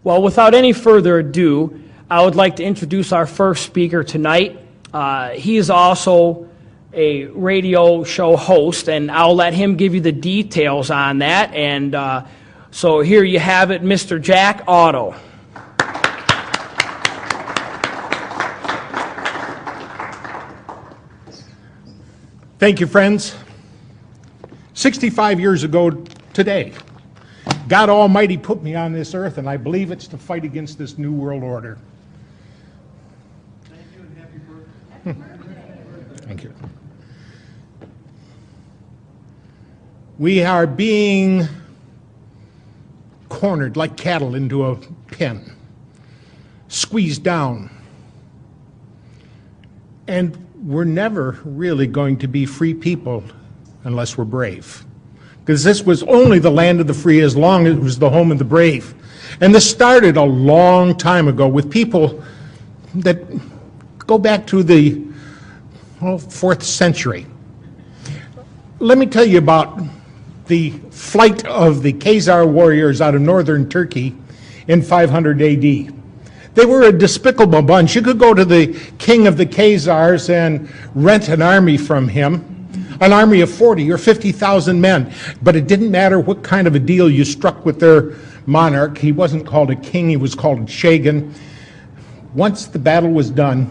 Well, without any further ado, I would like to introduce our first speaker tonight. He is also a radio show host, and I'll let him give you the details on that. And so here you have it, Mr. Jack Otto. Thank you, friends. 65 years ago today, God Almighty put me on this earth, and I believe it's to fight against this new world order. Thank you and happy birthday. Thank you. We are being cornered like cattle into a pen, squeezed down, and we're never really going to be free people unless we're brave. Because this was only the land of the free as long as it was the home of the brave. And this started a long time ago with people that go back to the 4th century. Let me tell you about the flight of the Khazar warriors out of northern Turkey in 500 AD. They were a despicable bunch. You could go to the king of the Khazars and rent an army from him, an army of 40 or 50,000 men. But it didn't matter what kind of a deal you struck with their monarch. He wasn't called a king, he was called a shagan. Once the battle was done,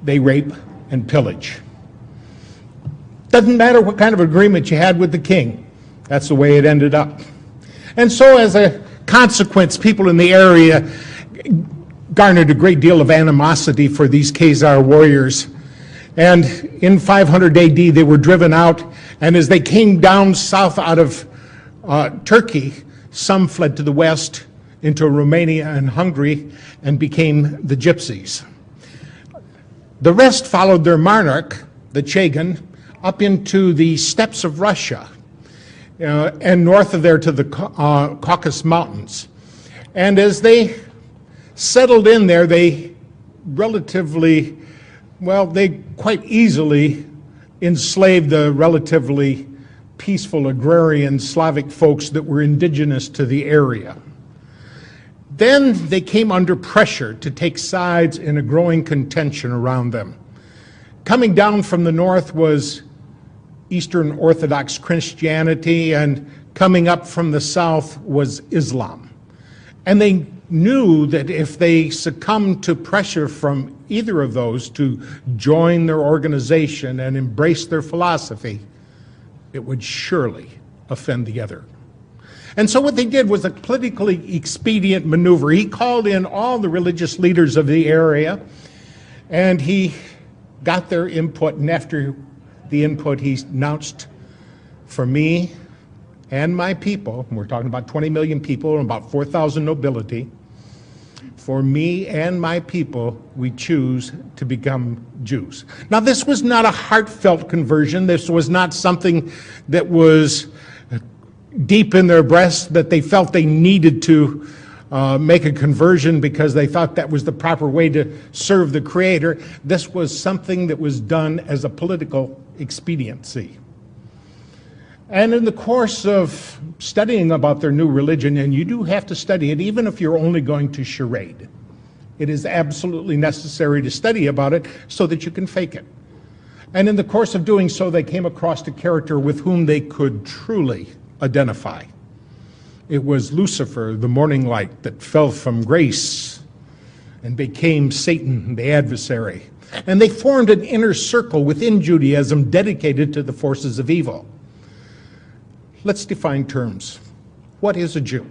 they rape and pillage. Doesn't matter what kind of agreement you had with the king. That's the way it ended up. And so as a consequence, people in the area garnered a great deal of animosity for these Khazar warriors. And in 500 AD, they were driven out, and as they came down south out of Turkey, some fled to the west into Romania and Hungary and became the Gypsies. The rest followed their monarch, the Chagan, up into the steppes of Russia and north of there to the Caucasus Mountains. And as they settled in there, they quite easily enslaved the relatively peaceful agrarian Slavic folks that were indigenous to the area. Then they came under pressure to take sides in a growing contention around them. Coming down from the north was Eastern Orthodox Christianity, and coming up from the south was Islam. And they knew that if they succumbed to pressure from either of those to join their organization and embrace their philosophy, it would surely offend the other. And so what they did was a politically expedient maneuver. He called in all the religious leaders of the area, and he got their input, and after the input, he announced, for me and my people, and we're talking about 20 million people and about 4,000 nobility, for me and my people, we choose to become Jews. Now, this was not a heartfelt conversion. This was not something that was deep in their breast that they felt they needed to make a conversion because they thought that was the proper way to serve the Creator. This was something that was done as a political expediency. And in the course of studying about their new religion, and you do have to study it even if you're only going to charade, it is absolutely necessary to study about it so that you can fake it. And in the course of doing so, they came across a character with whom they could truly identify. It was Lucifer, the morning light, that fell from grace and became Satan, the adversary. And they formed an inner circle within Judaism dedicated to the forces of evil. Let's define terms. What is a Jew?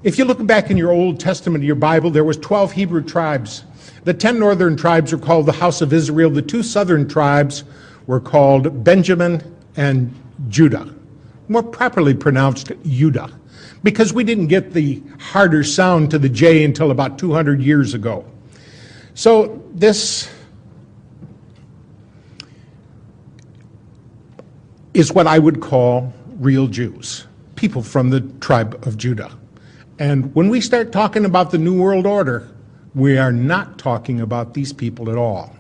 If you look back in your Old Testament, your Bible, there was 12 Hebrew tribes. The 10 northern tribes are called the house of Israel. The 2 southern tribes were called Benjamin and Judah. More properly pronounced Judah, because we didn't get the harder sound to the J until about 200 years ago. So this is what I would call real Jews, people from the tribe of Judah. And when we start talking about the New World Order, we are not talking about these people at all.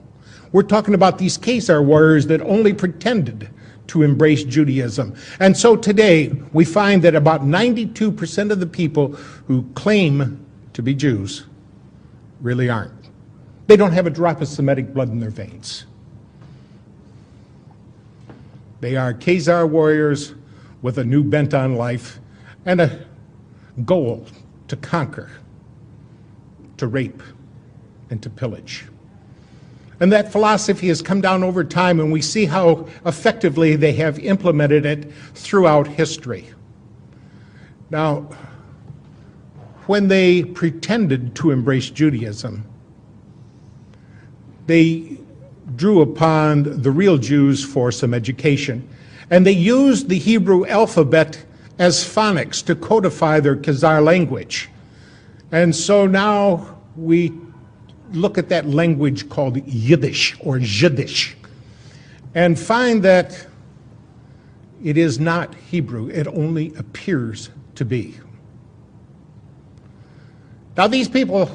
We're talking about these Khazar warriors that only pretended to embrace Judaism. And so today, we find that about 92% of the people who claim to be Jews really aren't. They don't have a drop of Semitic blood in their veins. They are Khazar warriors with a new bent on life and a goal to conquer, to rape, and to pillage. And that philosophy has come down over time, and we see how effectively they have implemented it throughout history. Now, when they pretended to embrace Judaism, they drew upon the real Jews for some education, and they used the Hebrew alphabet as phonics to codify their Khazar language. And so now we look at that language called Yiddish or Jiddish and find that it is not Hebrew. It only appears to be. Now these people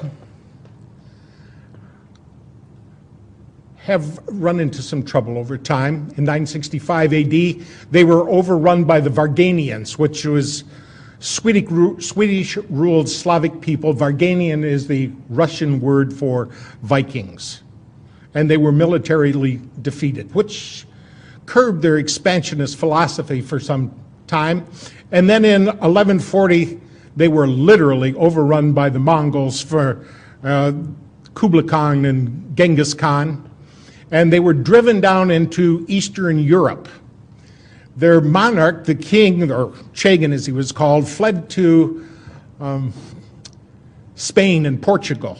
have run into some trouble over time. In 965 AD, they were overrun by the Varganians, which was Swedish-ruled Slavic people. Varganian is the Russian word for Vikings. And they were militarily defeated, which curbed their expansionist philosophy for some time. And then in 1140, they were literally overrun by the Mongols for Kublai Khan and Genghis Khan. And they were driven down into Eastern Europe. Their monarch, the king, or Chagan as he was called, fled to Spain and Portugal.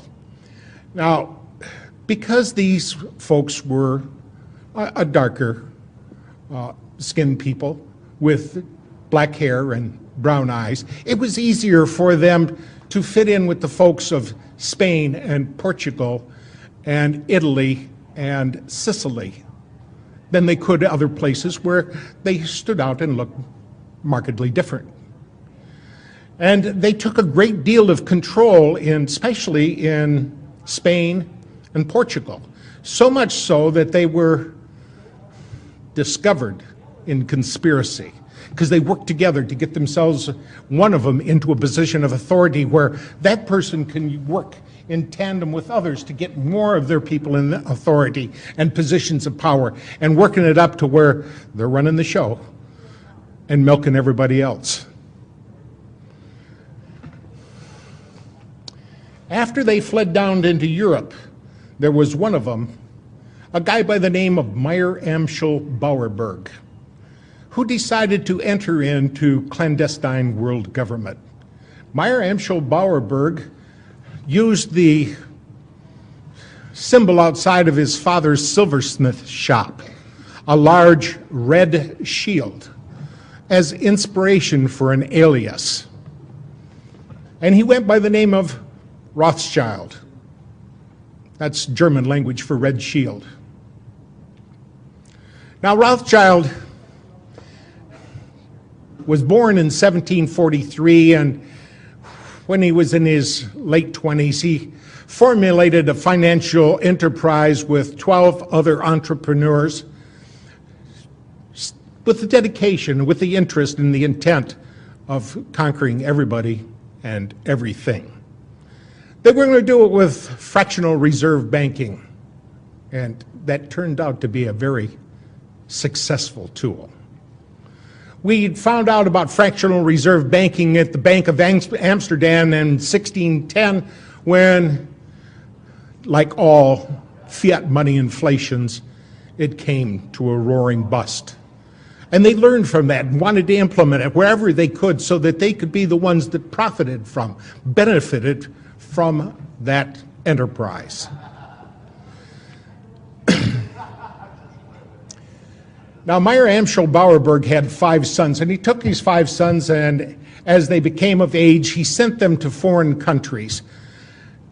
Now, because these folks were a darker skinned people with black hair and brown eyes, it was easier for them to fit in with the folks of Spain and Portugal and Italy and Sicily than they could other places where they stood out and looked markedly different. And they took a great deal of control, especially in Spain and Portugal, so much so that they were discovered in conspiracy because they worked together to get themselves, one of them, into a position of authority where that person can work in tandem with others to get more of their people in authority and positions of power, and working it up to where they're running the show and milking everybody else. After they fled down into Europe, there was one of them, a guy by the name of Meyer Amschel Bauerberg, who decided to enter into clandestine world government. Meyer Amschel Bauerberg used the symbol outside of his father's silversmith shop, a large red shield, as inspiration for an alias. And he went by the name of Rothschild. That's German language for red shield. Now, Rothschild was born in 1743, and when he was in his late 20s, he formulated a financial enterprise with 12 other entrepreneurs with the dedication, with the interest and the intent of conquering everybody and everything. They were going to do it with fractional reserve banking, and that turned out to be a very successful tool. We found out about fractional reserve banking at the Bank of Amsterdam in 1610 when, like all fiat money inflations, it came to a roaring bust. And they learned from that and wanted to implement it wherever they could so that they could be the ones that benefited from that enterprise. Now, Meyer Amschel Bauerberg had 5 sons, and he took these 5 sons, and as they became of age, he sent them to foreign countries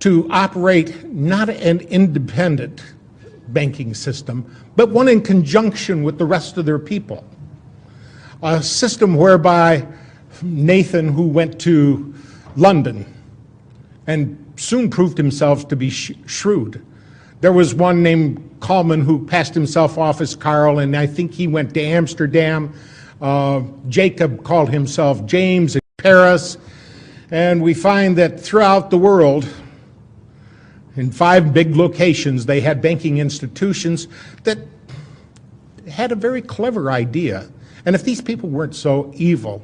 to operate not an independent banking system, but one in conjunction with the rest of their people. A system whereby Nathan, who went to London and soon proved himself to be shrewd, There was one named Kalman who passed himself off as Carl, and I think he went to Amsterdam. Jacob called himself James in Paris. And we find that throughout the world, in 5 big locations, they had banking institutions that had a very clever idea. And if these people weren't so evil,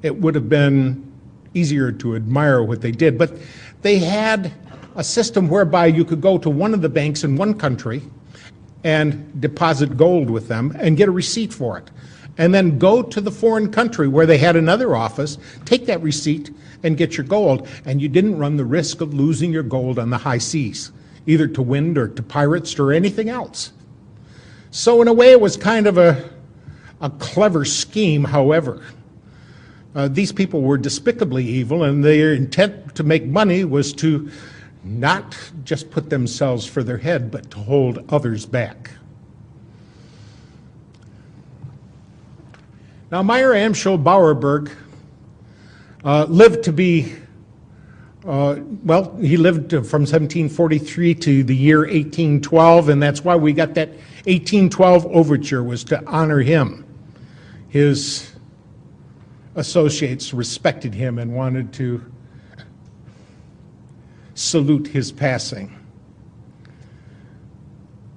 it would have been easier to admire what they did. But they had a system whereby you could go to one of the banks in one country and deposit gold with them and get a receipt for it. And then go to the foreign country where they had another office, take that receipt, and get your gold. And you didn't run the risk of losing your gold on the high seas, either to wind or to pirates or anything else. So in a way, it was kind of a clever scheme. However, these people were despicably evil, and their intent to make money was to not just put themselves for their head, but to hold others back. Now, Meyer Amschel Bauerberg lived to be, he lived from 1743 to the year 1812, and that's why we got that 1812 overture, was to honor him. His associates respected him and wanted to salute his passing.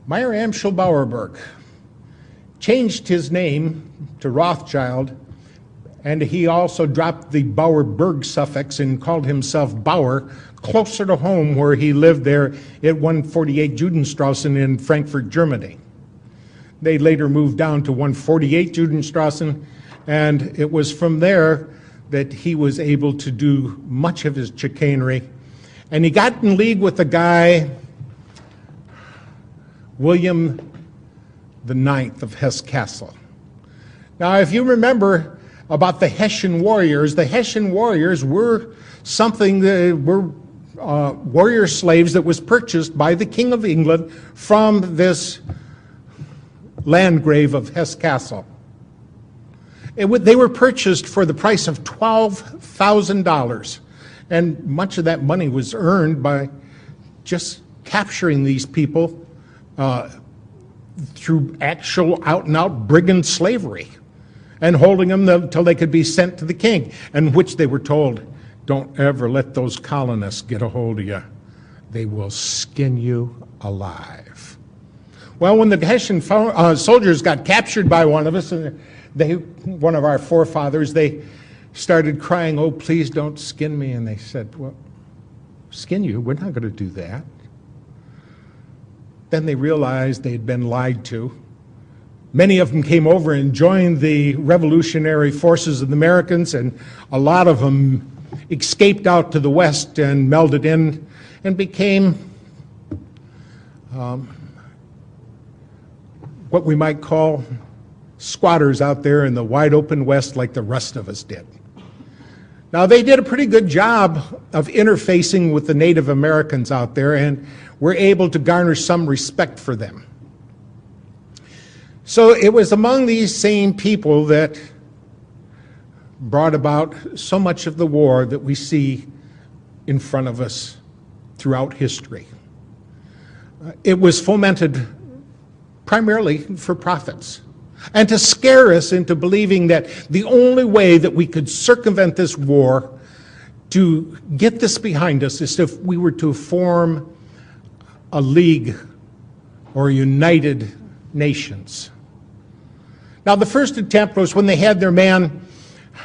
Meyer Amschel Bauerberg changed his name to Rothschild, and he also dropped the Bauerberg suffix and called himself Bauer, closer to home, where he lived there at 148 Judenstrassen in Frankfurt, Germany. They later moved down to 148 Judenstrassen, and it was from there that he was able to do much of his chicanery. And he got in league with a guy, William the Ninth of Hesse-Kassel. Now, if you remember about the Hessian warriors were something that were warrior slaves that was purchased by the King of England from this Landgrave of Hesse-Kassel. They were purchased for the price of $12,000, and much of that money was earned by just capturing these people through actual out-and-out brigand slavery and holding them until they could be sent to the king, and which they were told, don't ever let those colonists get a hold of you. They will skin you alive. Well, when the Hessian soldiers got captured by one of us, and one of our forefathers, they started crying, oh, please don't skin me. And they said, well, skin you? We're not going to do that. Then they realized they had been lied to. Many of them came over and joined the revolutionary forces of the Americans, and a lot of them escaped out to the west and melded in and became what we might call squatters out there in the wide open west, like the rest of us did. Now, they did a pretty good job of interfacing with the Native Americans out there, and were able to garner some respect for them. So it was among these same people that brought about so much of the war that we see in front of us throughout history. It was fomented primarily for profits, and to scare us into believing that the only way that we could circumvent this war, to get this behind us, is if we were to form a league or United Nations. Now, the first attempt was when they had their man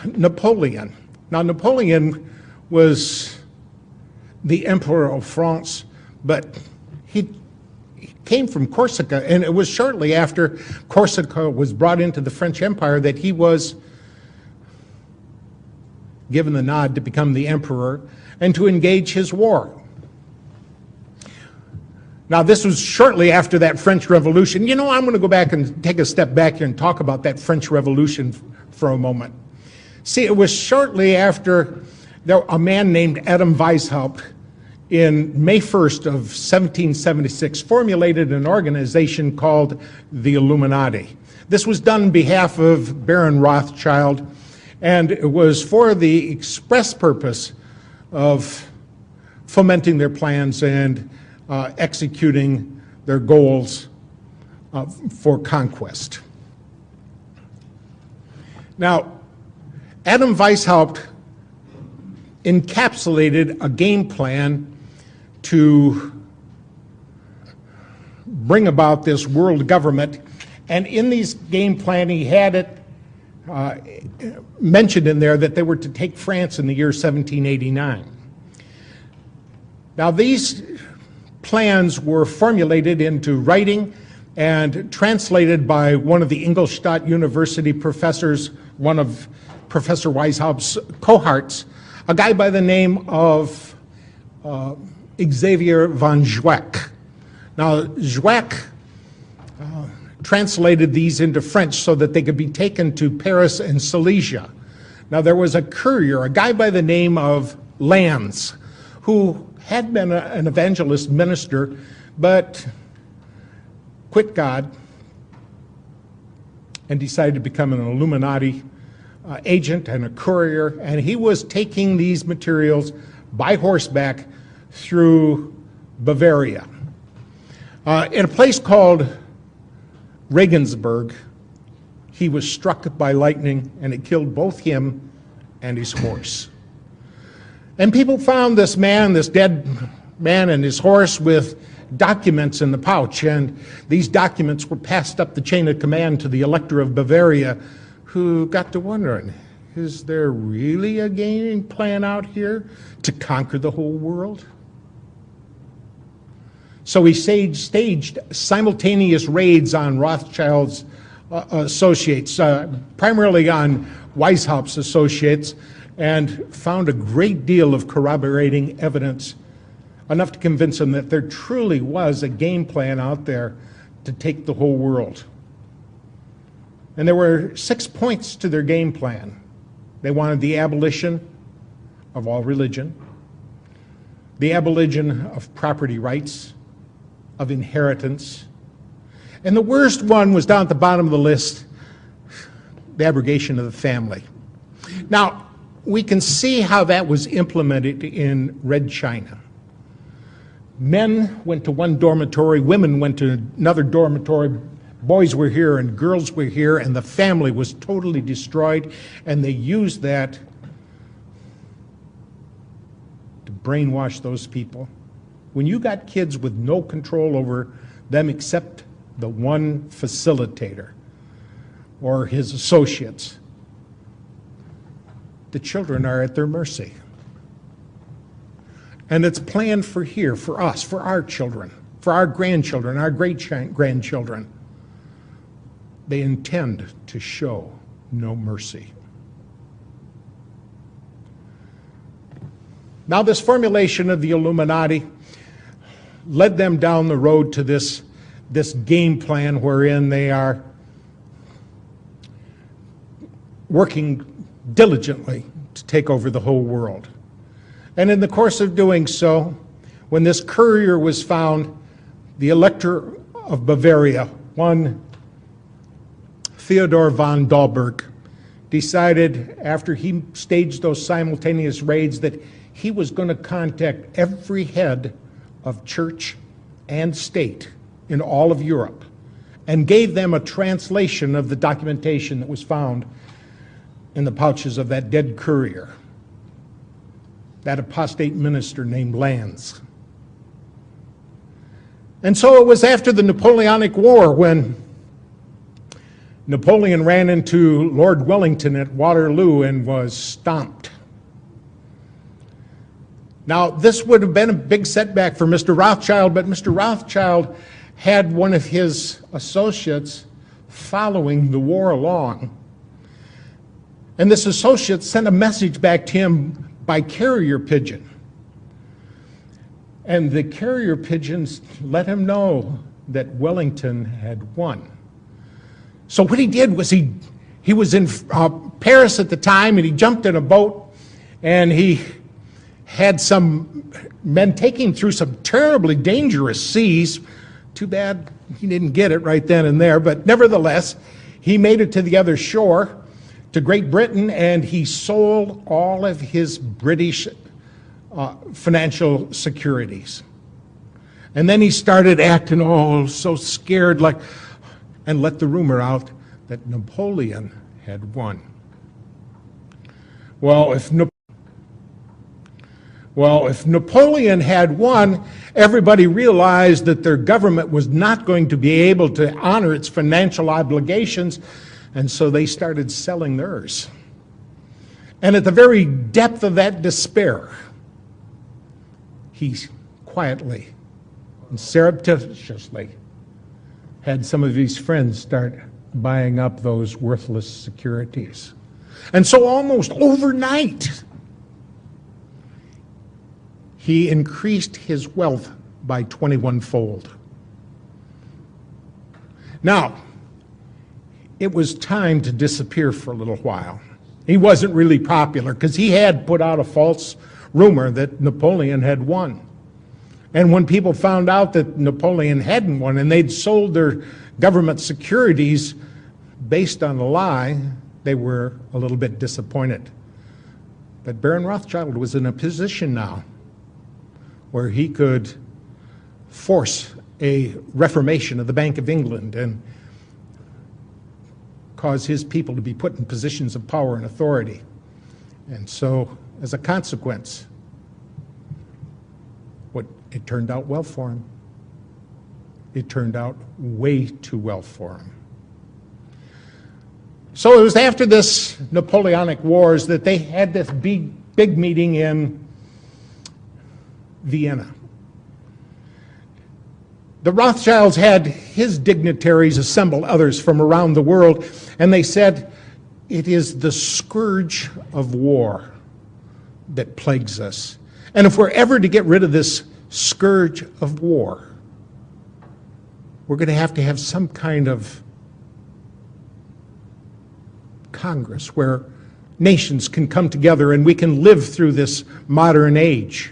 Napoleon. Now, Napoleon was the Emperor of France, but he came from Corsica, and it was shortly after Corsica was brought into the French Empire that he was given the nod to become the emperor and to engage his war. Now, this was shortly after that French Revolution. You know, I'm going to go back and take a step back here and talk about that French Revolution for a moment. See, it was shortly after a man named Adam Weishaupt, in May 1st of 1776, formulated an organization called the Illuminati. This was done on behalf of Baron Rothschild, and it was for the express purpose of fomenting their plans and executing their goals for conquest. Now, Adam Weishaupt encapsulated a game plan to bring about this world government, and in this game plan he had it mentioned in there that they were to take France in the year 1789. Now, these plans were formulated into writing and translated by one of the Ingolstadt University professors, one of Professor Weishaupt's cohorts, a guy by the name of Xavier von Zweck. Now, Zweck translated these into French so that they could be taken to Paris and Silesia. Now, there was a courier, a guy by the name of Lanz, who had been an evangelist minister, but quit God and decided to become an Illuminati agent and a courier, and he was taking these materials by horseback through Bavaria. In a place called Regensburg, he was struck by lightning, and it killed both him and his horse. And people found this man, this dead man, and his horse with documents in the pouch, and these documents were passed up the chain of command to the Elector of Bavaria, who got to wondering, is there really a game plan out here to conquer the whole world? So he staged simultaneous raids on Rothschild's associates, primarily on Weishaupt's associates, and found a great deal of corroborating evidence, enough to convince him that there truly was a game plan out there to take the whole world. And there were 6 points to their game plan. They wanted the abolition of all religion, the abolition of property rights, of inheritance, and the worst one was down at the bottom of the list, the abrogation of the family. Now, we can see how that was implemented in Red China. Men went to one dormitory, women went to another dormitory, boys were here and girls were here, and the family was totally destroyed, and they used that to brainwash those people. When you got kids with no control over them except the one facilitator or his associates, the children are at their mercy. And it's planned for here, for us, for our children, for our grandchildren, our great-grandchildren. They intend to show no mercy. Now, this formulation of the Illuminati led them down the road to this game plan wherein they are working diligently to take over the whole world. And in the course of doing so, when this courier was found, the Elector of Bavaria, one Theodor von Dalberg, decided after he staged those simultaneous raids that he was going to contact every head of church and state in all of Europe and gave them a translation of the documentation that was found in the pouches of that dead courier, that apostate minister named Lanz. And so it was after the Napoleonic War when Napoleon ran into Lord Wellington at Waterloo and was stomped. Now, this would have been a big setback for Mr. Rothschild, but Mr. Rothschild had one of his associates following the war along. And this associate sent a message back to him by carrier pigeon. And the carrier pigeons let him know that Wellington had won. So what he did was he was in Paris at the time, and he jumped in a boat, and he had some men taking him through some terribly dangerous seas. Too bad he didn't get it right then and there, but nevertheless, he made it to the other shore, to Great Britain, and he sold all of his British financial securities. And then he started acting all so scared, like, and let the rumor out that Napoleon had won. Well, if Napoleon had won, everybody realized that their government was not going to be able to honor its financial obligations, and so they started selling theirs. And at the very depth of that despair, he quietly and surreptitiously had some of his friends start buying up those worthless securities. And so almost overnight, he increased his wealth by 21-fold. Now, it was time to disappear for a little while. He wasn't really popular because he had put out a false rumor that Napoleon had won. And when people found out that Napoleon hadn't won and they'd sold their government securities based on a lie, they were a little bit disappointed. But Baron Rothschild was in a position now where he could force a reformation of the Bank of England and cause his people to be put in positions of power and authority. And so, as a consequence, it turned out well for him. It turned out way too well for him. So it was after this Napoleonic Wars that they had this big meeting in Vienna. The Rothschilds had his dignitaries assemble others from around the world, and they said, it is the scourge of war that plagues us. And if we're ever to get rid of this scourge of war, we're going to have some kind of Congress where nations can come together and we can live through this modern age.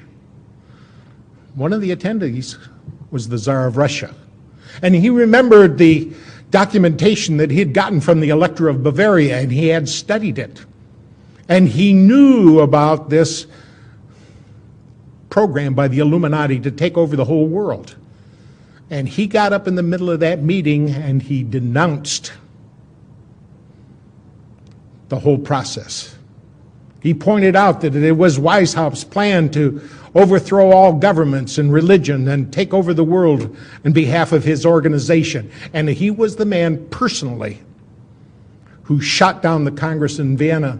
One of the attendees was the Tsar of Russia. And he remembered the documentation that he had gotten from the Elector of Bavaria, and he had studied it. And he knew about this program by the Illuminati to take over the whole world. And he got up in the middle of that meeting and he denounced the whole process. He pointed out that it was Weishaupt's plan to overthrow all governments and religion and take over the world on behalf of his organization. And he was the man personally who shot down the Congress in Vienna.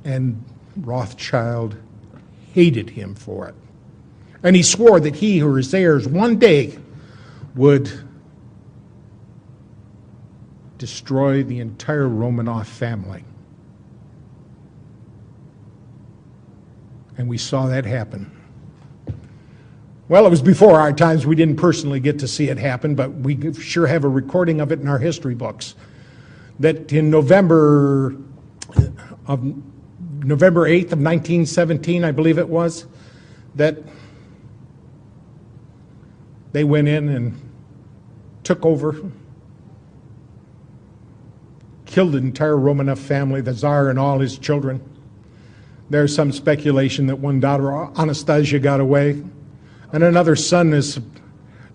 And Rothschild hated him for it. And he swore that he or his heirs one day would destroy the entire Romanov family. And we saw that happen. Well, it was before our times. We didn't personally get to see it happen, but we sure have a recording of it in our history books. That in November 8th of 1917, I believe it was, that they went in and took over, killed the entire Romanov family, the Tsar and all his children. There's some speculation that one daughter, Anastasia, got away, and another son is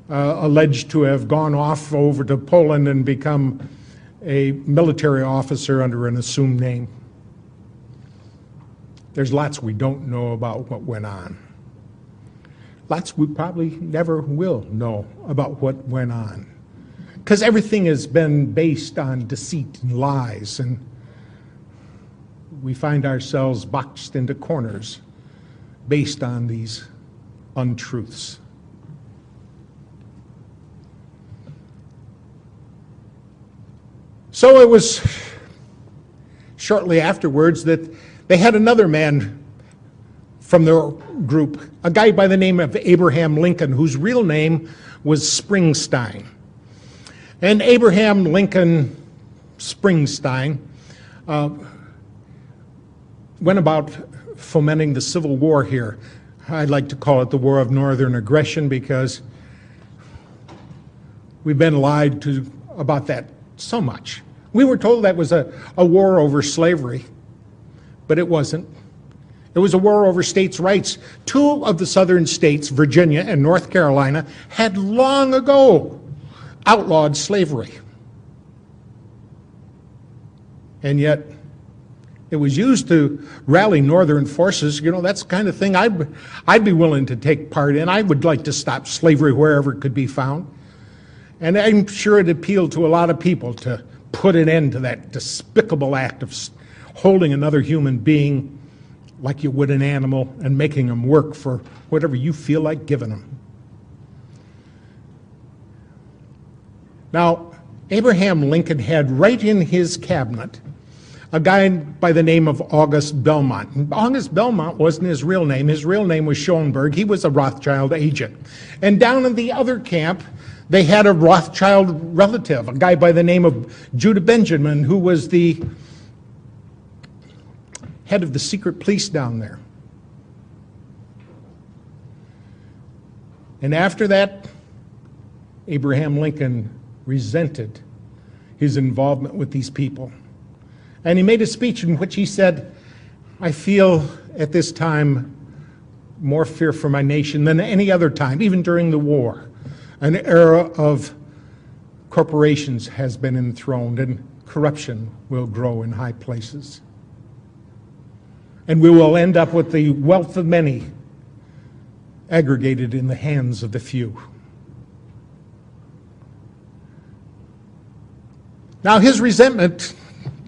alleged to have gone off over to Poland and become a military officer under an assumed name. There's lots we don't know about what went on. Lots we probably never will know about what went on. Because everything has been based on deceit and lies, and we find ourselves boxed into corners based on these untruths. So it was shortly afterwards that they had another man from their group, a guy by the name of Abraham Lincoln, whose real name was Springsteen. And Abraham Lincoln Springsteen went about fomenting the Civil War here. I'd like to call it the War of Northern Aggression because we've been lied to about that so much. We were told that was a war over slavery, but it wasn't. It was a war over states' rights. Two of the southern states, Virginia and North Carolina, had long ago outlawed slavery. And yet, it was used to rally northern forces. You know, that's the kind of thing I'd be willing to take part in. I would like to stop slavery wherever it could be found. And I'm sure it appealed to a lot of people to put an end to that despicable act of holding another human being like you would an animal and making them work for whatever you feel like giving them. Now, Abraham Lincoln had right in his cabinet a guy by the name of August Belmont. And August Belmont wasn't his real name. His real name was Schoenberg. He was a Rothschild agent. And down in the other camp, they had a Rothschild relative, a guy by the name of Judah Benjamin, who was the head of the secret police down there. And after that, Abraham Lincoln resented his involvement with these people. And he made a speech in which he said, I feel at this time more fear for my nation than any other time, even during the war. An era of corporations has been enthroned and corruption will grow in high places. And we will end up with the wealth of many aggregated in the hands of the few. Now, his resentment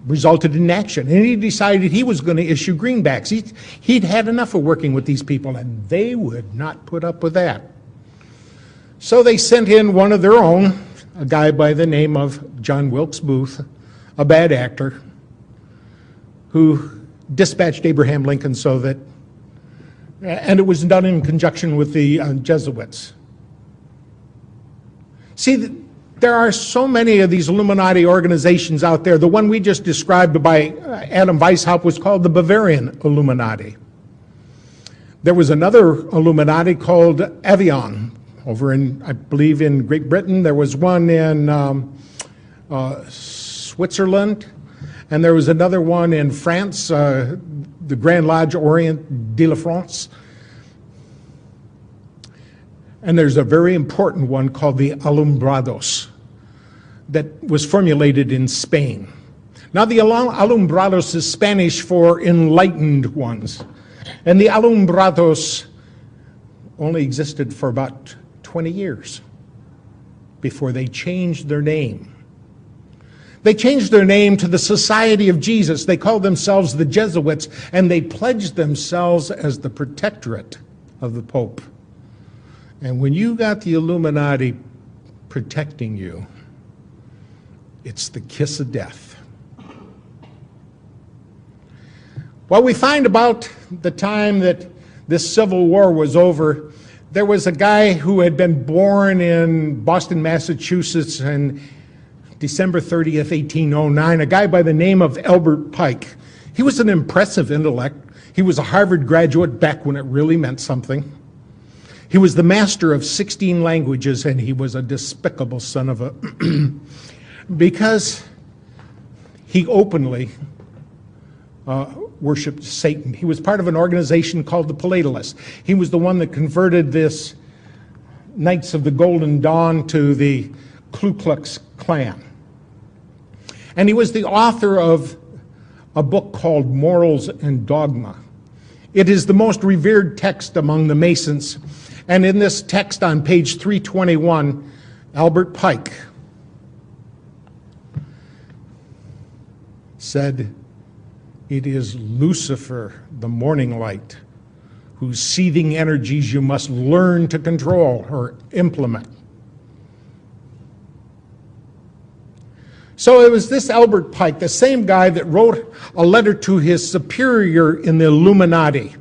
resulted in action, and he decided he was going to issue greenbacks. He'd had enough of working with these people, and they would not put up with that. So they sent in one of their own, a guy by the name of John Wilkes Booth, a bad actor, who dispatched Abraham Lincoln so that, and it was done in conjunction with the Jesuits. See, there are so many of these Illuminati organizations out there. The one we just described by Adam Weishaupt was called the Bavarian Illuminati. There was another Illuminati called Avion over in, I believe, in Great Britain. There was one in Switzerland, and there was another one in France, the Grand Lodge Orient de la France. And there's a very important one called the Alumbrados that was formulated in Spain. Now, the Alumbrados is Spanish for enlightened ones. And the Alumbrados only existed for about 20 years before they changed their name. They changed their name to the Society of Jesus. They called themselves the Jesuits, and they pledged themselves as the protectorate of the Pope. And when you got the Illuminati protecting you, it's the kiss of death. Well, we find about the time that this Civil War was over, there was a guy who had been born in Boston, Massachusetts on December 30th, 1809, a guy by the name of Albert Pike. He was an impressive intellect. He was a Harvard graduate back when it really meant something. He was the master of 16 languages, and he was a despicable son of a... because he openly worshipped Satan. He was part of an organization called the Palatalists. He was the one that converted this Knights of the Golden Dawn to the Ku Klux Klan. And he was the author of a book called Morals and Dogma. It is the most revered text among the Masons. And in this text on page 321, Albert Pike said, "It is Lucifer, the morning light, whose seething energies you must learn to control or implement." So it was this Albert Pike, the same guy that wrote a letter to his superior in the Illuminati,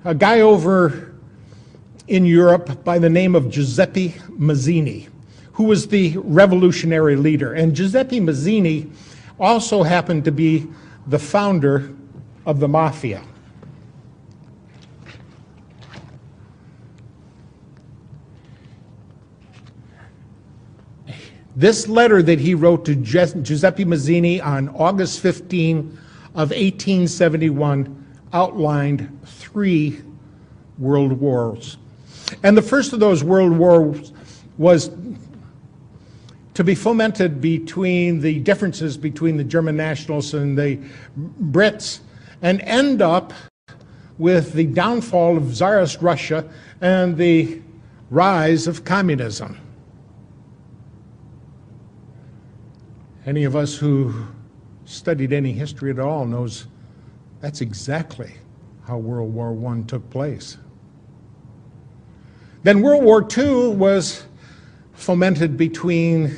a guy over in Europe by the name of Giuseppe Mazzini, who was the revolutionary leader. And Giuseppe Mazzini also happened to be the founder of the mafia. This letter that he wrote to Giuseppe Mazzini on August 15 of 1871, outlined 3 world wars. And the first of those world wars was to be fomented between the differences between the German nationalists and the Brits, and end up with the downfall of Tsarist Russia and the rise of communism. Any of us who studied any history at all knows that's exactly how World War I took place. Then World War II was fomented between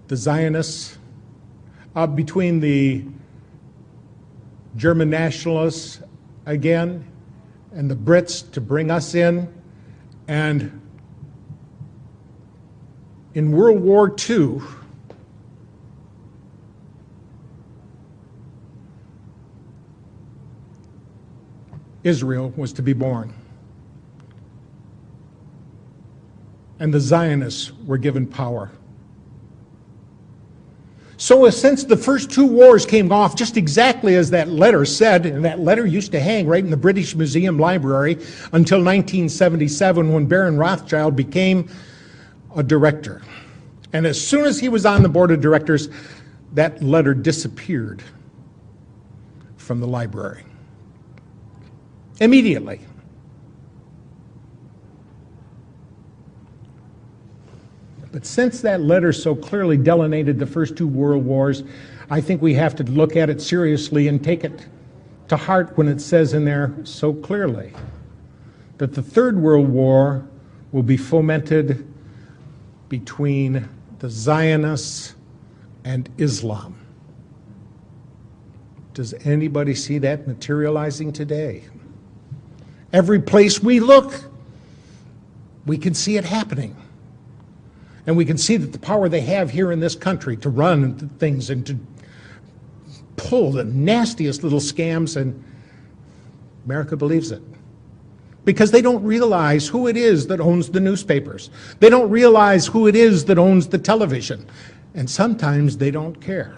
the Zionists, between the German nationalists again, and the Brits to bring us in. And in World War II, Israel was to be born. And the Zionists were given power. So since the first 2 wars came off just exactly as that letter said, and that letter used to hang right in the British Museum Library until 1977 when Baron Rothschild became a director. And as soon as he was on the board of directors, that letter disappeared from the library. Immediately. But since that letter so clearly delineated the first 2 world wars, I think we have to look at it seriously and take it to heart when it says in there so clearly that the Third World War will be fomented between the Zionists and Islam. Does anybody see that materializing today? Every place we look, we can see it happening. And we can see that the power they have here in this country to run things and to pull the nastiest little scams, and America believes it. Because they don't realize who it is that owns the newspapers. They don't realize who it is that owns the television. And sometimes they don't care.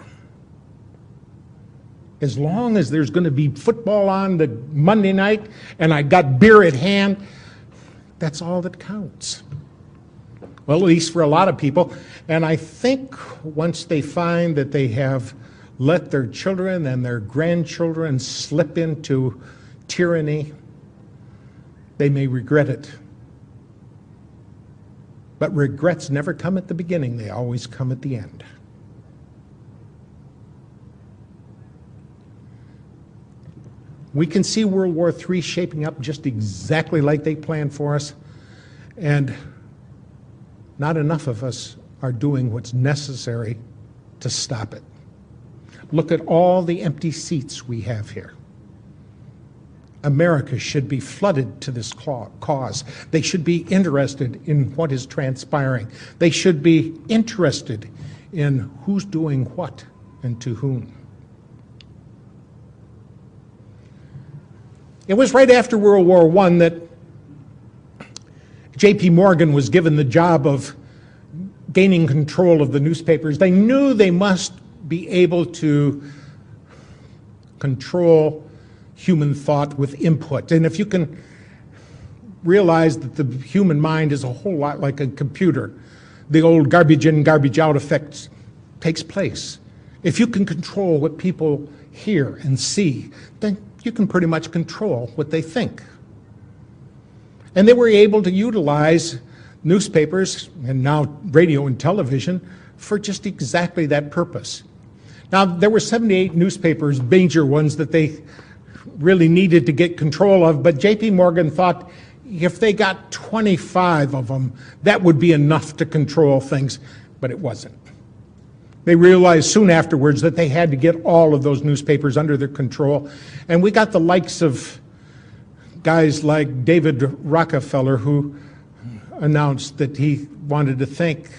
As long as there's going to be football on the Monday night and I got beer at hand, that's all that counts. Well, at least for a lot of people. And I think once they find that they have let their children and their grandchildren slip into tyranny, they may regret it. But regrets never come at the beginning, they always come at the end. We can see World War III shaping up just exactly like they planned for us, and not enough of us are doing what's necessary to stop it. Look at all the empty seats we have here. America should be flooded to this cause. They should be interested in what is transpiring. They should be interested in who's doing what and to whom. It was right after World War I that J.P. Morgan was given the job of gaining control of the newspapers. They knew they must be able to control human thought with input. And if you can realize that the human mind is a whole lot like a computer, the old garbage in, garbage out effect takes place. If you can control what people hear and see, then you can pretty much control what they think. And they were able to utilize newspapers and now radio and television for just exactly that purpose. Now, there were 78 newspapers, major ones, that they really needed to get control of, but J.P. Morgan thought if they got 25 of them, that would be enough to control things, but it wasn't. They realized soon afterwards that they had to get all of those newspapers under their control, and we got the likes of guys like David Rockefeller, who announced that he wanted to thank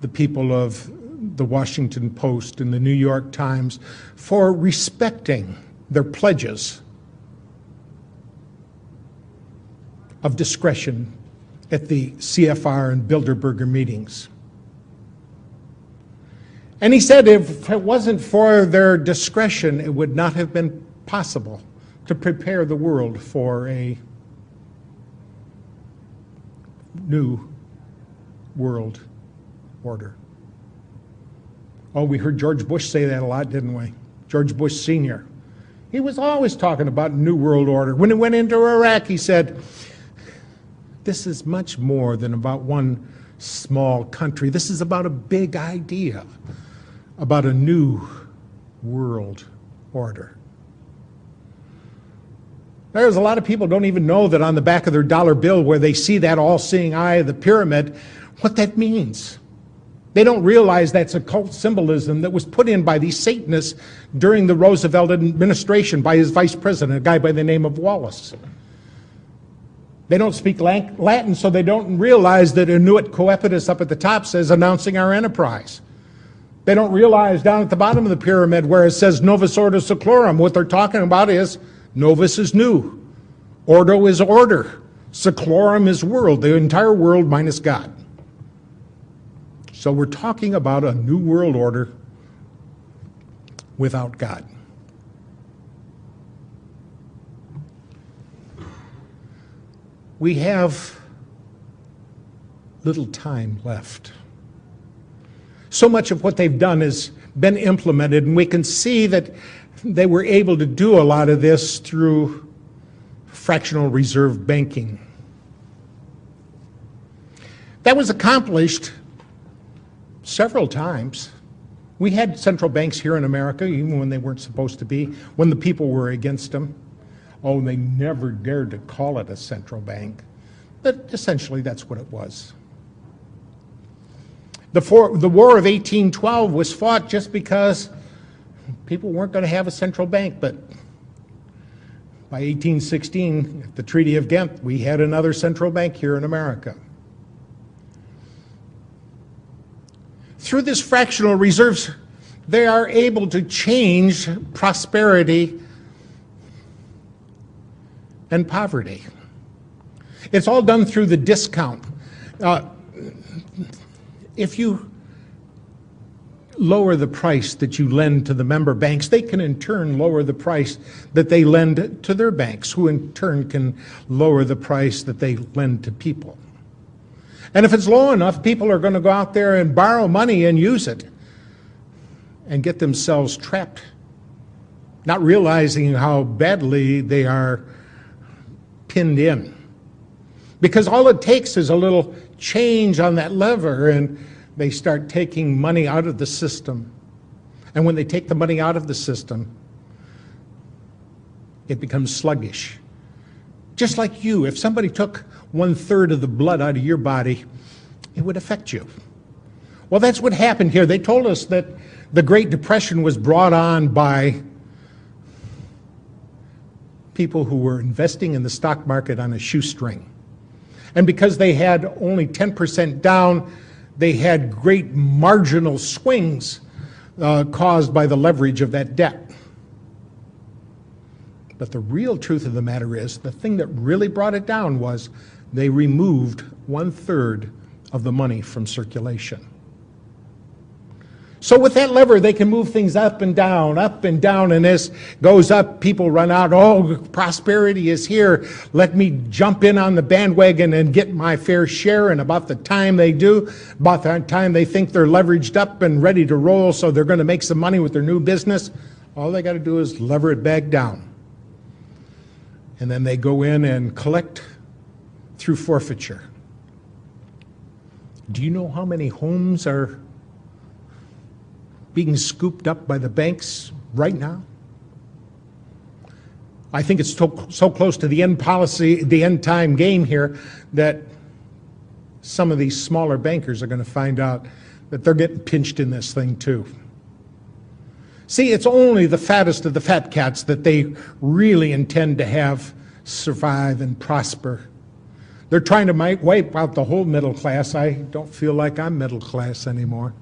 the people of the Washington Post and the New York Times for respecting their pledges of discretion at the CFR and Bilderberger meetings. And he said if it wasn't for their discretion, it would not have been possible to prepare the world for a new world order. Oh, we heard George Bush say that a lot, didn't we? George Bush Sr. He was always talking about new world order. When he went into Iraq, he said, this is much more than about one small country. This is about a big idea, about a new world order. There's a lot of people don't even know that on the back of their dollar bill where they see that all-seeing eye of the pyramid, what that means. They don't realize that's occult symbolism that was put in by these Satanists during the Roosevelt administration by his vice president, a guy by the name of Wallace. They don't speak Latin, so they don't realize that Inuit Coepitus up at the top says announcing our enterprise. They don't realize down at the bottom of the pyramid where it says Novus Ordo Seclorum, what they're talking about is Novus is new, Ordo is order, Seclorum is world, the entire world minus God. So we're talking about a new world order without God. We have little time left. So much of what they've done has been implemented, and we can see that they were able to do a lot of this through fractional reserve banking. That was accomplished several times. We had central banks here in America, even when they weren't supposed to be, when the people were against them. Oh, they never dared to call it a central bank. But essentially, that's what it was. The War of 1812 was fought just because people weren't going to have a central bank, but by 1816, at the Treaty of Ghent, we had another central bank here in America. Through this fractional reserves, they are able to change prosperity and poverty. It's all done through the discount. If you lower the price that you lend to the member banks, they can in turn lower the price that they lend to their banks, who in turn can lower the price that they lend to people. And if it's low enough, people are going to go out there and borrow money and use it and get themselves trapped, not realizing how badly they are pinned in. Because all it takes is a little change on that lever and they start taking money out of the system. And when they take the money out of the system, it becomes sluggish. Just like you, if somebody took 1/3 of the blood out of your body, it would affect you. Well, that's what happened here. They told us that the Great Depression was brought on by people who were investing in the stock market on a shoestring. And because they had only 10% down, they had great marginal swings caused by the leverage of that debt. But the real truth of the matter is, the thing that really brought it down was they removed 1/3 of the money from circulation. So with that lever, they can move things up and down, and as goes up, people run out, oh, prosperity is here, let me jump in on the bandwagon and get my fair share, and about the time they do, about the time they think they're leveraged up and ready to roll, so they're going to make some money with their new business, all they got to do is lever it back down. And then they go in and collect through forfeiture. Do you know how many homes are being scooped up by the banks right now? I think it's so close to the end time game here, that some of these smaller bankers are going to find out that they're getting pinched in this thing too. See, it's only the fattest of the fat cats that they really intend to have survive and prosper. They're trying to wipe out the whole middle class. I don't feel like I'm middle class anymore.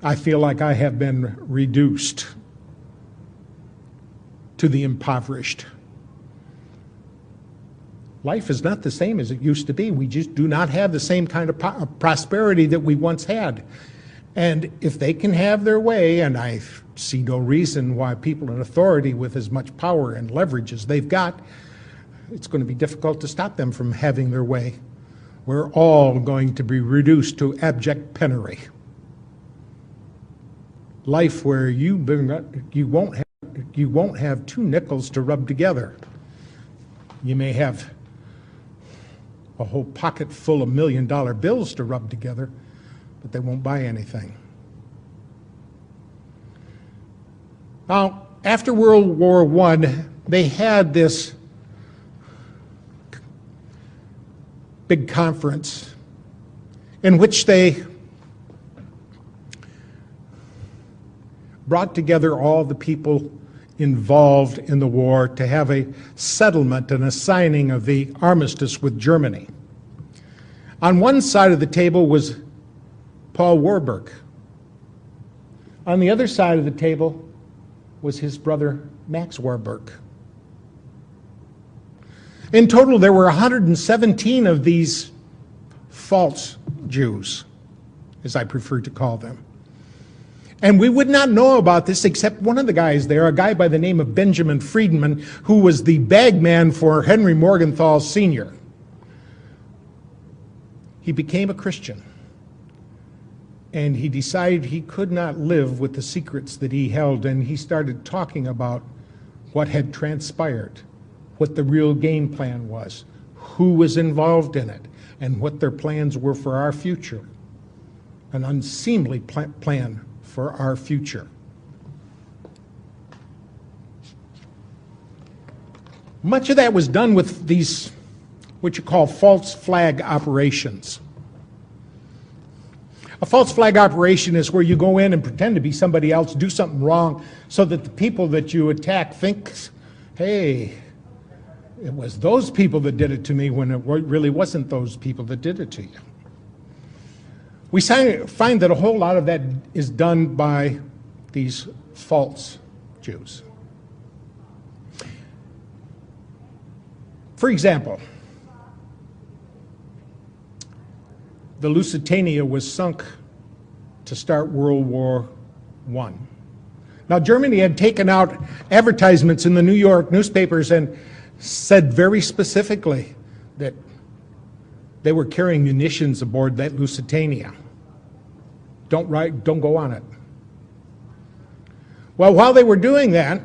I feel like I have been reduced to the impoverished. Life is not the same as it used to be. We just do not have the same kind of prosperity that we once had. And if they can have their way, and I see no reason why people in authority with as much power and leverage as they've got, it's going to be difficult to stop them from having their way. We're all going to be reduced to abject penury. Life where you won't have two nickels to rub together. You may have a whole pocket full of $1-million bills to rub together, but they won't buy anything. Now, after World War I, they had this big conference in which they brought together all the people involved in the war to have a settlement and a signing of the armistice with Germany. On one side of the table was Paul Warburg. On the other side of the table was his brother Max Warburg. In total, there were 117 of these false Jews, as I prefer to call them. And we would not know about this except one of the guys there, a guy by the name of Benjamin Friedman, who was the bagman for Henry Morgenthau Sr. He became a Christian, and he decided he could not live with the secrets that he held, and he started talking about what had transpired, what the real game plan was, who was involved in it, and what their plans were for our future. An unseemly plan for our future. Much of that was done with these, what you call false flag operations. A false flag operation is where you go in and pretend to be somebody else, do something wrong, so that the people that you attack think, hey, it was those people that did it to me, when it really wasn't those people that did it to you. We find that a whole lot of that is done by these false Jews. For example, the Lusitania was sunk to start World War I. Now, Germany had taken out advertisements in the New York newspapers and said very specifically that they were carrying munitions aboard that Lusitania. Don't go on it. Well, while they were doing that,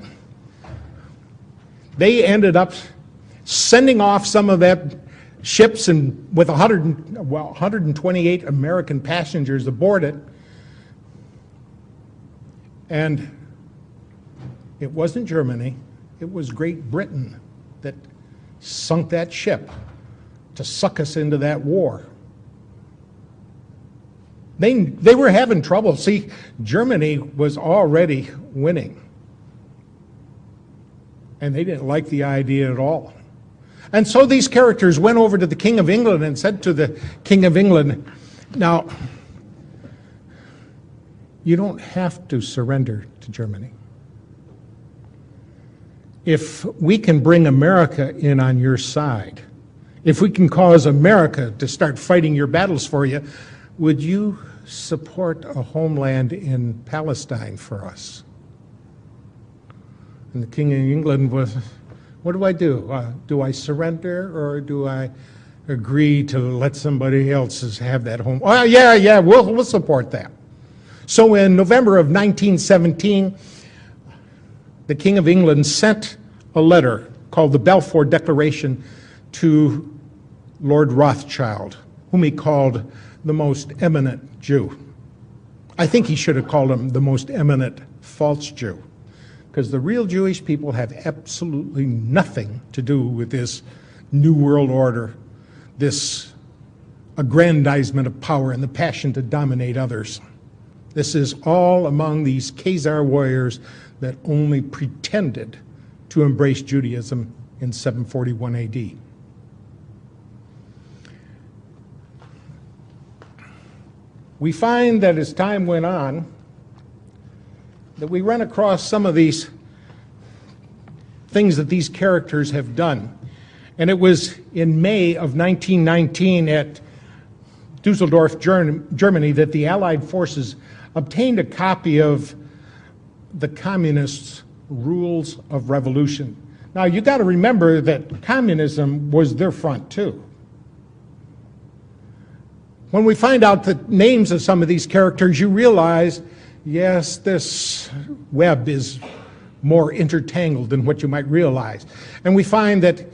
they ended up sending off some of that ships and with 128 American passengers aboard it. And it wasn't Germany, it was Great Britain that sunk that ship to suck us into that war. They were having trouble. See, Germany was already winning. And they didn't like the idea at all. And so these characters went over to the King of England and said to the King of England, now, you don't have to surrender to Germany. If we can bring America in on your side, if we can cause America to start fighting your battles for you, would you support a homeland in Palestine for us? And the King of England was, what do I do? Do I surrender, or do I agree to let somebody else have that home? Oh, yeah, we'll support that. So in November of 1917, the King of England sent a letter called the Balfour Declaration to Lord Rothschild, whom he called the most eminent Jew. I think he should have called him the most eminent false Jew, because the real Jewish people have absolutely nothing to do with this New World Order, this aggrandizement of power and the passion to dominate others. This is all among these Khazar warriors that only pretended to embrace Judaism in 741 AD. We find that as time went on, that we run across some of these things that these characters have done. And it was in May of 1919 at Dusseldorf, Germany, that the Allied forces obtained a copy of the Communists' Rules of Revolution. Now, you got to remember that communism was their front, too. When we find out the names of some of these characters, you realize, yes, this web is more intertangled than what you might realize. And we find that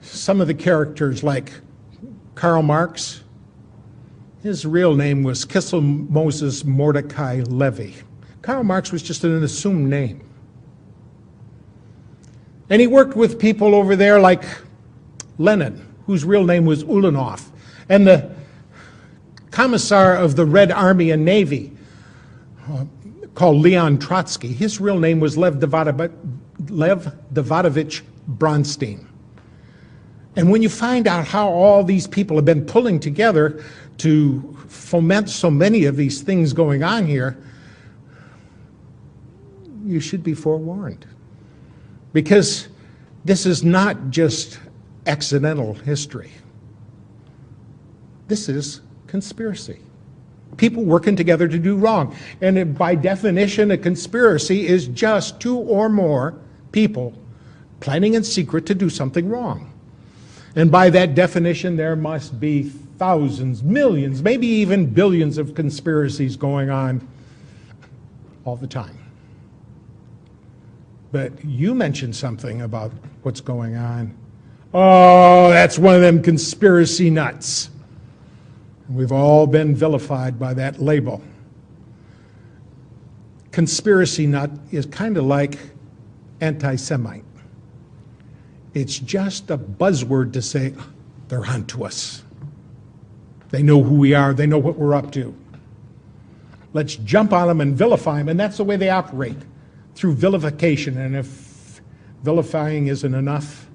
some of the characters, like Karl Marx, his real name was Kissel Moses Mordecai Levy. Karl Marx was just an assumed name. And he worked with people over there like Lenin, whose real name was Ulanov, and the commissar of the Red Army and Navy, called Leon Trotsky. His real name was Lev Davidovich Bronstein. And when you find out how all these people have been pulling together to foment so many of these things going on here, you should be forewarned. Because this is not just accidental history. This is conspiracy. People working together to do wrong. And by definition, a conspiracy is just two or more people planning in secret to do something wrong. And by that definition, there must be thousands, millions, maybe even billions of conspiracies going on all the time. But you mentioned something about what's going on. Oh, that's one of them conspiracy nuts. We've all been vilified by that label. Conspiracy nut is kind of like anti-Semite. It's just a buzzword to say, they're onto us. They know who we are. They know what we're up to. Let's jump on them and vilify them. And that's the way they operate, through vilification. And if vilifying isn't enough,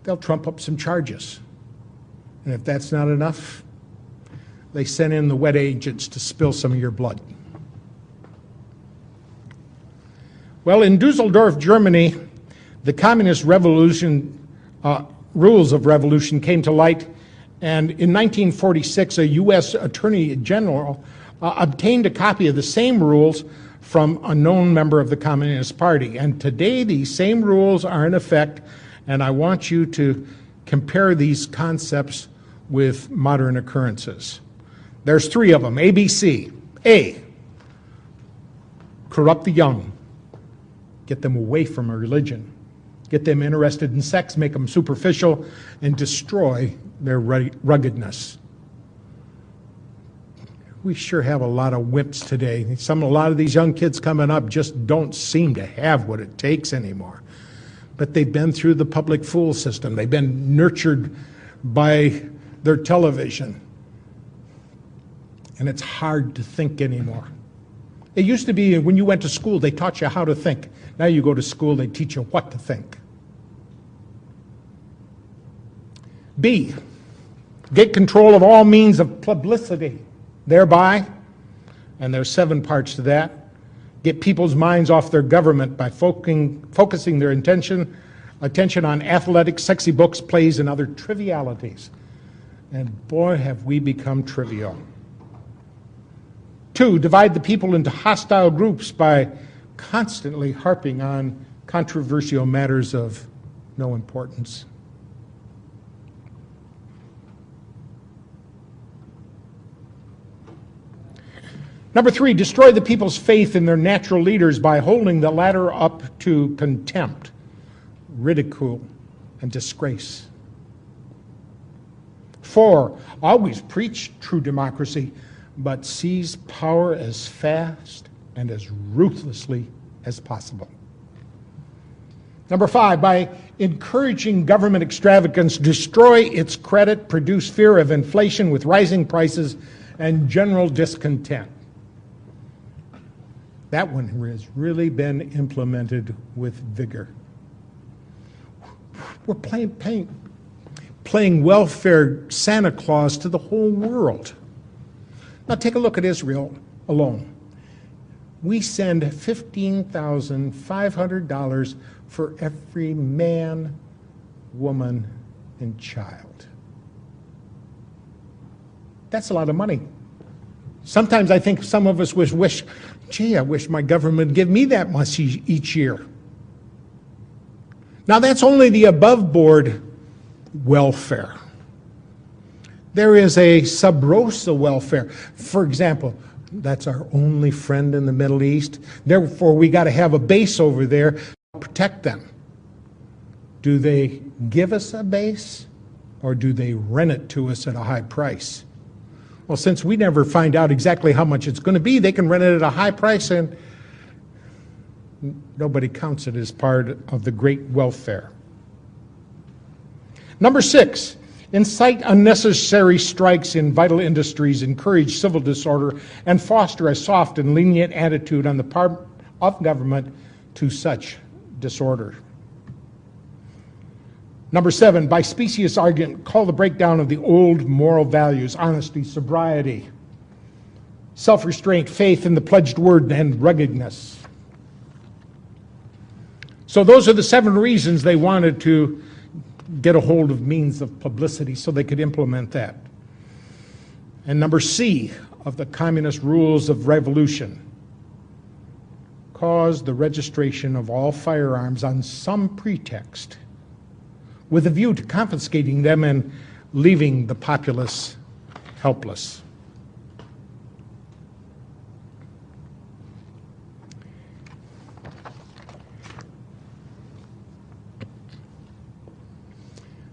they'll trump up some charges. And if that's not enough, they send in the wet agents to spill some of your blood. Well, in Dusseldorf, Germany, the communist revolution, rules of revolution came to light, and in 1946, a U.S. Attorney General obtained a copy of the same rules from a known member of the Communist Party. And today, these same rules are in effect, and I want you to compare these concepts with modern occurrences. There's three of them, ABC. A, corrupt the young. Get them away from a religion. Get them interested in sex, make them superficial, and destroy their ruggedness. We sure have a lot of wimps today. A lot of these young kids coming up just don't seem to have what it takes anymore. But they've been through the public fool system. They've been nurtured by their television. And it's hard to think anymore. It used to be when you went to school, they taught you how to think. Now you go to school, they teach you what to think. B, get control of all means of publicity. Thereby, and there's 7 parts to that, get people's minds off their government by focusing their attention on athletics, sexy books, plays, and other trivialities. And boy, have we become trivial. 2, divide the people into hostile groups by constantly harping on controversial matters of no importance. Number 3, destroy the people's faith in their natural leaders by holding the latter up to contempt, ridicule, and disgrace. 4, always preach true democracy, but seize power as fast and as ruthlessly as possible. Number 5, by encouraging government extravagance, destroy its credit, produce fear of inflation with rising prices and general discontent. That one has really been implemented with vigor. We're playing welfare Santa Claus to the whole world. Now take a look at Israel alone. We send $15,500 for every man, woman, and child. That's a lot of money. Sometimes I think some of us wish, gee, I wish my government would give me that much each year. Now that's only the above board welfare. There is a sub rosa welfare. For example, that's our only friend in the Middle East. Therefore, we got to have a base over there to protect them. Do they give us a base, or do they rent it to us at a high price? Well, since we never find out exactly how much it's going to be, they can rent it at a high price, and nobody counts it as part of the great welfare. Number 6, incite unnecessary strikes in vital industries, encourage civil disorder, and foster a soft and lenient attitude on the part of government to such disorder. Number 7, by specious argument, call the breakdown of the old moral values, honesty, sobriety, self-restraint, faith in the pledged word, and ruggedness. So those are the 7 reasons they wanted to get a hold of means of publicity so they could implement that. And number C of the communist rules of revolution, cause the registration of all firearms on some pretext with a view to confiscating them and leaving the populace helpless.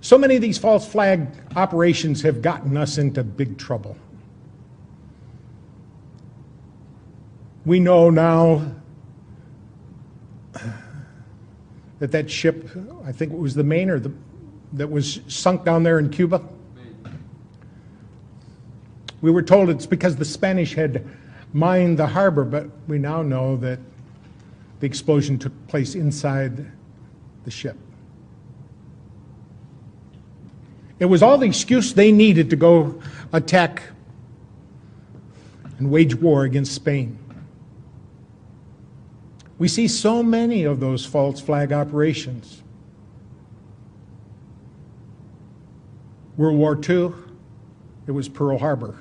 So many of these false flag operations have gotten us into big trouble. We know now that ship, I think it was the Maine, that was sunk down there in Cuba. We were told it's because the Spanish had mined the harbor, but we now know that the explosion took place inside the ship. It was all the excuse they needed to go attack and wage war against Spain. We see so many of those false flag operations. World War II, it was Pearl Harbor.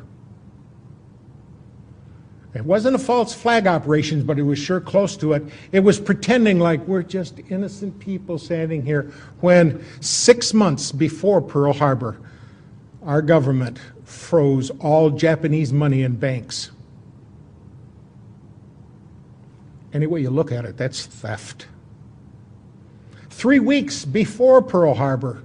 It wasn't a false flag operation, but it was sure close to it. It was pretending like we're just innocent people standing here when 6 months before Pearl Harbor, our government froze all Japanese money in banks. Any way you look at it, that's theft. 3 weeks before Pearl Harbor,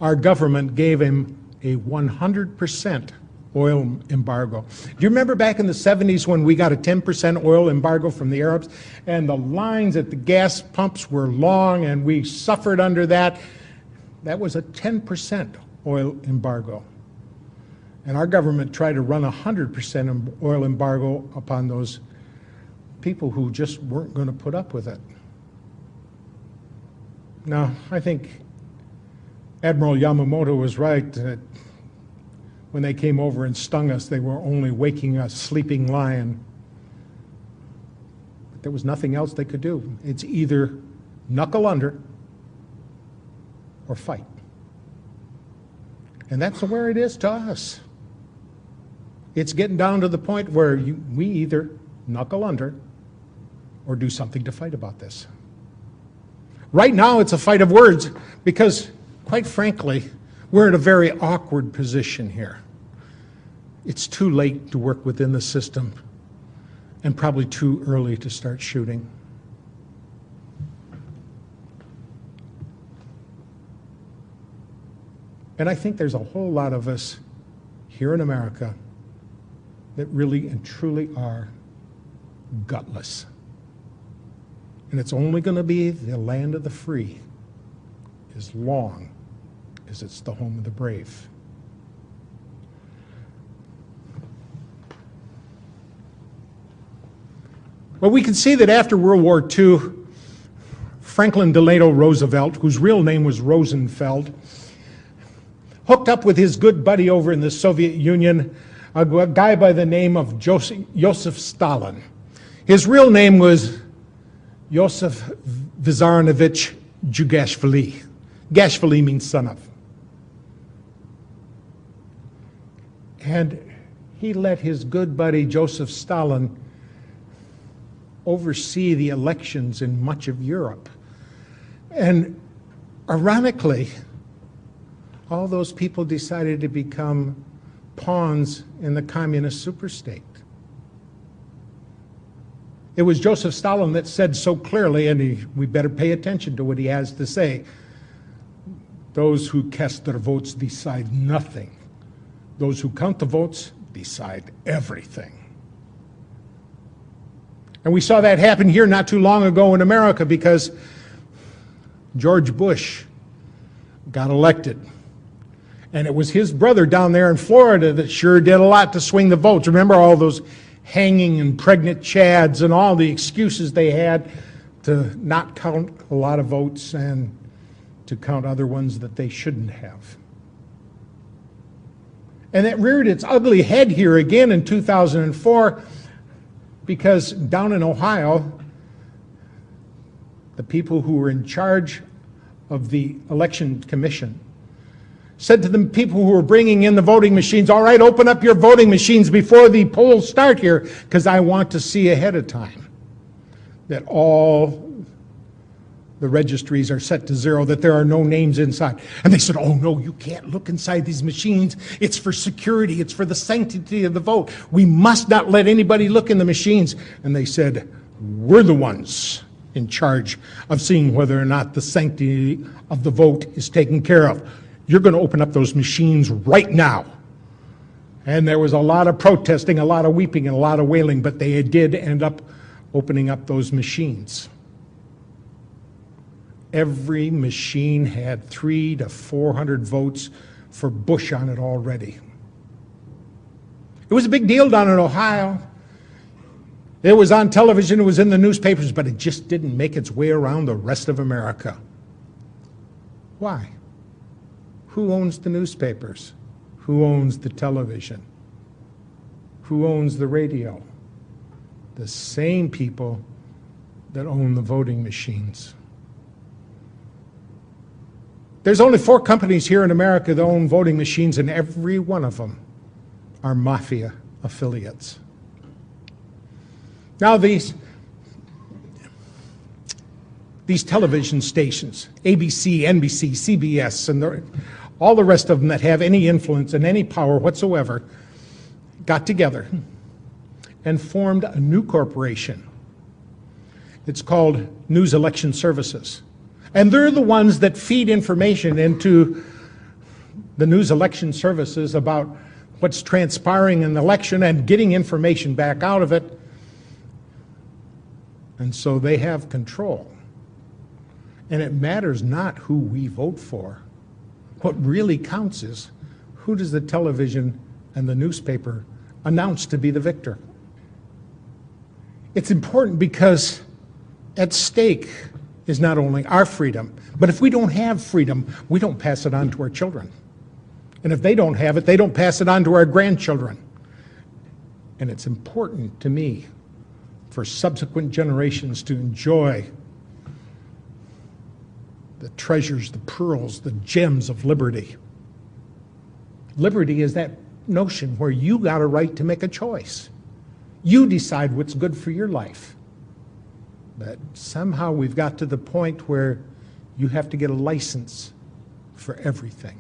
our government gave him a 100% oil embargo. Do you remember back in the 70s when we got a 10% oil embargo from the Arabs, and the lines at the gas pumps were long and we suffered under that? That was a 10% oil embargo. And our government tried to run a 100% oil embargo upon those people who just weren't going to put up with it. Now, I think Admiral Yamamoto was right that when they came over and stung us, they were only waking a sleeping lion. But there was nothing else they could do. It's either knuckle under or fight. And that's where it is to us. It's getting down to the point where we either knuckle under or do something to fight about this. Right now, it's a fight of words because, quite frankly, we're in a very awkward position here. It's too late to work within the system and probably too early to start shooting. And I think there's a whole lot of us here in America that really and truly are gutless. And it's only going to be the land of the free as long as it's the home of the brave. Well, we can see that after World War II, Franklin Delano Roosevelt, whose real name was Rosenfeld, hooked up with his good buddy over in the Soviet Union, a guy by the name of Joseph Stalin. His real name was Joseph Vissarionovich Jugashvili. Gashvili means son of. And he let his good buddy Joseph Stalin oversee the elections in much of Europe. And ironically, all those people decided to become pawns in the communist superstate. It was Joseph Stalin that said so clearly, and we better pay attention to what he has to say, those who cast their votes decide nothing. Those who count the votes decide everything. And we saw that happen here not too long ago in America because George Bush got elected. And it was his brother down there in Florida that sure did a lot to swing the votes. Remember all those hanging and pregnant chads and all the excuses they had to not count a lot of votes and to count other ones that they shouldn't have. And that reared its ugly head here again in 2004 because down in Ohio, the people who were in charge of the election commission said to the people who were bringing in the voting machines, all right, open up your voting machines before the polls start here, because I want to see ahead of time that all the registries are set to zero, that there are no names inside. And they said, oh no, you can't look inside these machines. It's for security. It's for the sanctity of the vote. We must not let anybody look in the machines. And they said, we're the ones in charge of seeing whether or not the sanctity of the vote is taken care of. You're going to open up those machines right now. And there was a lot of protesting, a lot of weeping, and a lot of wailing, but they did end up opening up those machines. Every machine had 300 to 400 votes for Bush on it already. It was a big deal down in Ohio. It was on television, it was in the newspapers, but it just didn't make its way around the rest of America. Why? Who owns the newspapers? Who owns the television? Who owns the radio? The same people that own the voting machines. There's only 4 companies here in America that own voting machines, and every one of them are mafia affiliates. Now these television stations, ABC, NBC, CBS, and all the rest of them that have any influence and any power whatsoever, got together and formed a new corporation. It's called News Election Services. And they're the ones that feed information into the news election services about what's transpiring in the election and getting information back out of it. And so they have control. And it matters not who we vote for. What really counts is who does the television and the newspaper announce to be the victor. It's important because at stake is not only our freedom, but if we don't have freedom, we don't pass it on to our children. And if they don't have it, they don't pass it on to our grandchildren. And it's important to me for subsequent generations to enjoy the treasures, the pearls, the gems of liberty. Liberty is that notion where you got a right to make a choice. You decide what's good for your life. But somehow we've got to the point where you have to get a license for everything.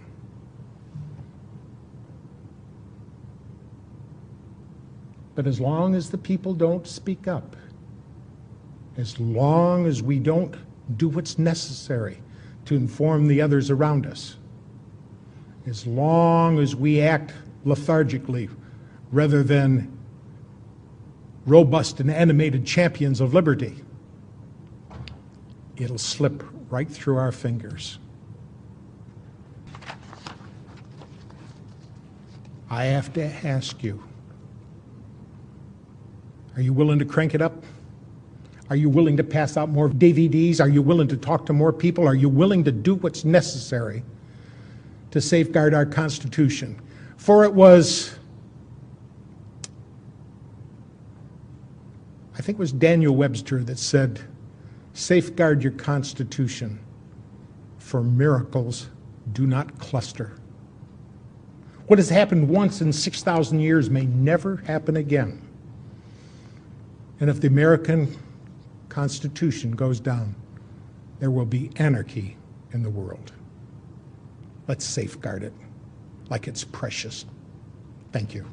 But as long as the people don't speak up, as long as we don't do what's necessary to inform the others around us, as long as we act lethargically rather than robust and animated champions of liberty, it'll slip right through our fingers. I have to ask you, are you willing to crank it up? Are you willing to pass out more DVDs? Are you willing to talk to more people? Are you willing to do what's necessary to safeguard our Constitution? For it was, I think it was Daniel Webster that said, safeguard your Constitution, for miracles do not cluster. What has happened once in 6,000 years may never happen again. And if the American Constitution goes down, there will be anarchy in the world. Let's safeguard it like it's precious. Thank you.